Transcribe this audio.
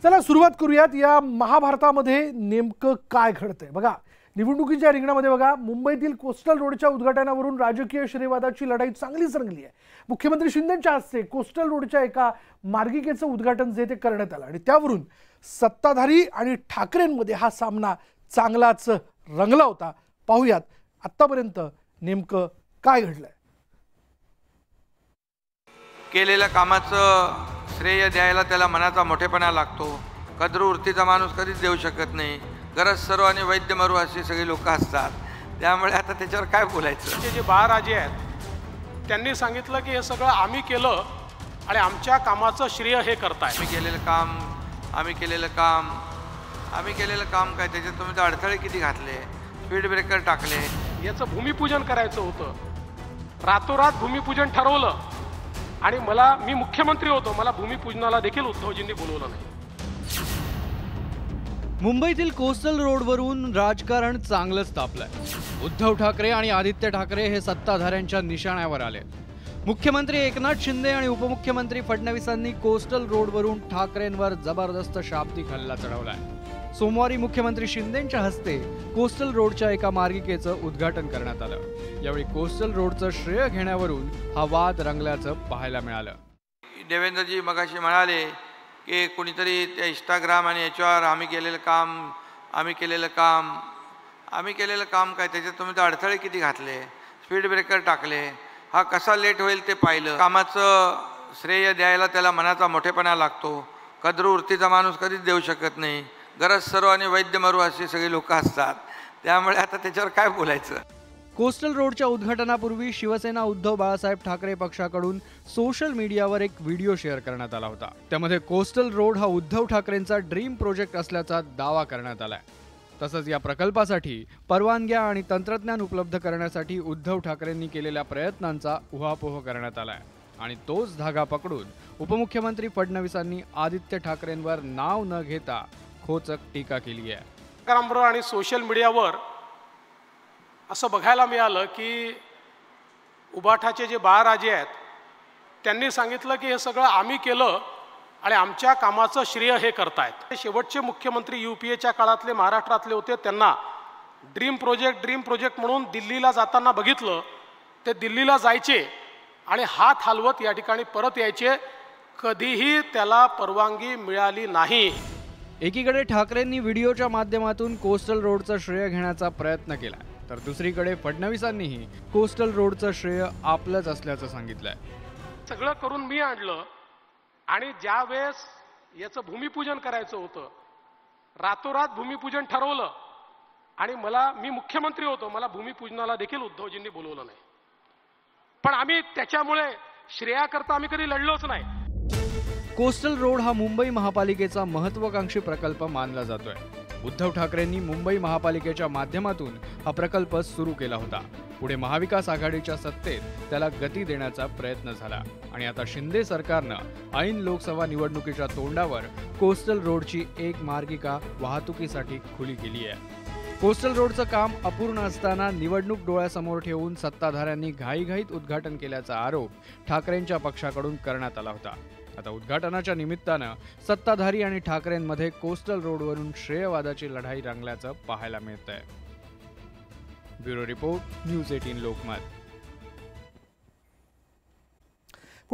चला सुरुवात करूयात या महाभारतामध्ये नेमकं काय घडतंय बघा। निवडणुकीच्या रिंगणामध्ये बघा मुंबईतील कोस्टल रोडच्या उद्घाटनावरून राजकीय श्रेयवादाची लढाई चांगलीच रंगली आहे। मुख्यमंत्री शिंदेंच्या हस्ते कोस्टल रोडच्या एका मार्गिकेचं उद्घाटन जे ते करण्यात आलं आणि त्यावरून सत्ताधारी आणि ठाकरेंमध्ये हा सामना चांगलाच रंगला होता। पाहूयात आतापर्यंत नेमकं काय घडलंय। केलेल्या कामाचं श्रेय द्यायला त्याला मनाचा मोठेपणा लागतो। कद्रू वृत्तीचा माणूस कधीच देऊ शकत नाही। गरज सर्व आणि वैद्य मरू अशी सगळी लोक असतात, त्यामुळे आता त्याच्यावर काय बोलायचं। जे बाळराजे आहेत त्यांनी सांगितलं की हे सगळं आम्ही केलं आणि आमच्या कामाचं श्रेय हे करताय। आम्ही केलेलं काम काय त्याच्यात तुम्ही अडथळे किती घातले, स्पीड ब्रेकर टाकले। याचं भूमिपूजन करायचं होतं, रातोरात भूमिपूजन ठरवलं आणि मी मुख्यमंत्री होतो, मला भूमिपूजनाला देखील उद्धवजींनी बोलवलं नाही। मुंबईतील कोस्टल रोडवरून राजकारण चांगलंच तापलंय। उद्धव ठाकरे आणि आदित्य ठाकरे हे सत्ताधाऱ्यांच्या निशाण्यावर आले। मुख्यमंत्री एकनाथ शिंदे आणि उपमुख्यमंत्री फडणवीसांनी कोस्टल रोडवरून ठाकरेंवर जबरदस्त शाब्दिक हल्ला चढवलाय। सोमवारी मुख्यमंत्री शिंदेंच्या हस्ते कोस्टल रोडच्या एका मार्गिकेचं उद्घाटन करण्यात आलं। यावेळी कोस्टल रोडचं श्रेय घेण्यावरून हा वाद रंगल्याचं पाहायला मिळालं। देवेंद्रजी मगाशी म्हणाले की कोणीतरी त्या इंस्टाग्राम आणि याच्यावर आम्ही केलेलं काम काय त्याच्यात तुम्ही अडथळे किती घातले, स्पीड ब्रेकर टाकले। हा कसा लेट होईल ते पाहिलं। कामाचं श्रेय द्यायला त्याला मनाचा मोठेपणा लागतो। कद्रू वृत्तीचा माणूस कधीच देऊ शकत नाही। गरज सर्व आणि वैद्य मरू अशी सगळी लोक असतात, त्यामुळे आता त्याच्यावर काय बोलायचं। कोस्टल रोडच्या उद्घाटनापूर्वी शिवसेना उद्धव बाळासाहेब ठाकरे पक्षाकडून सोशल मीडियावर एक व्हिडिओ शेअर करण्यात आला होता। त्यामध्ये कोस्टल रोड हा उद्धव ठाकरेंचा ड्रीम प्रोजेक्ट असल्याचा दावा करण्यात आलाय। तसंच या प्रकल्पासाठी परवानग्या आणि तंत्रज्ञान उपलब्ध करण्यासाठी उद्धव ठाकरेंनी केलेल्या प्रयत्नांचा उहापोह करण्यात आलाय आणि तोच धागा पकडून उपमुख्यमंत्री फडणवीसांनी आदित्य ठाकरेंवर नाव न घेता खोचक टीका केली आहे। आणि सोशल मीडियावर असं बघायला मिळालं की उबाठाचे जे बाळराजे आहेत त्यांनी सांगितलं की हे सगळं आम्ही केलं आणि आमच्या कामाचं श्रेय हे करतायत। शेवटचे मुख्यमंत्री UPAच्या काळातले महाराष्ट्रातले होते, त्यांना ड्रीम प्रोजेक्ट म्हणून दिल्लीला जाताना बघितलं। ते दिल्लीला जायचे आणि हात हलवत या ठिकाणी परत यायचे, कधीही त्याला परवानगी मिळाली नाही। एकीकडे ठाकरेंनी व्हिडिओच्या माध्यमातून कोस्टल रोडचं श्रेय घेण्याचा प्रयत्न केला, तर दुसरीकडे फडणवीसांनीही कोस्टल रोडचं श्रेय आपलंच असल्याचं सांगितलंय। सगळं करून मी आणलं आणि ज्या वेळेस याचं भूमिपूजन करायचं होतं, रातोरात भूमिपूजन ठरवलं आणि मी मुख्यमंत्री होतो, मला भूमिपूजनाला देखील उद्धवजींनी बोलवलं नाही। पण आम्ही त्याच्यामुळे श्रेयाकरता आम्ही कधी लढलोच नाही। कोस्टल रोड हा मुंबई महापालिकेचा महत्त्वाकांक्षी प्रकल्प मानला जातोय। उद्धव ठाकरेंनी मुंबई महापालिकेच्या माध्यमातून हा प्रकल्प सुरू केला होता। पुढे महाविकास आघाडीच्या सत्तेत त्याला गती देण्याचा प्रयत्न झाला आणि आता शिंदे सरकारनं ऐन लोकसभा निवडणुकीच्या तोंडावर कोस्टल रोडची एक मार्गिका वाहतुकीसाठी खुली केली आहे। कोस्टल रोडचं काम अपूर्ण असताना निवडणूक डोळ्यासमोर ठेवून सत्ताधाऱ्यांनी घाईघाईत उद्घाटन केल्याचा आरोप ठाकरेंच्या पक्षाकडून करण्यात आला होता। आता उद्घाटनाच्या निमित्तानं सत्ताधारी आणि ठाकरेंमध्ये कोस्टल रोडवरून श्रेयवादाची लढाई रंगल्याचं पाहायला मिळतंय। Bureau report, news 18 Lokmat.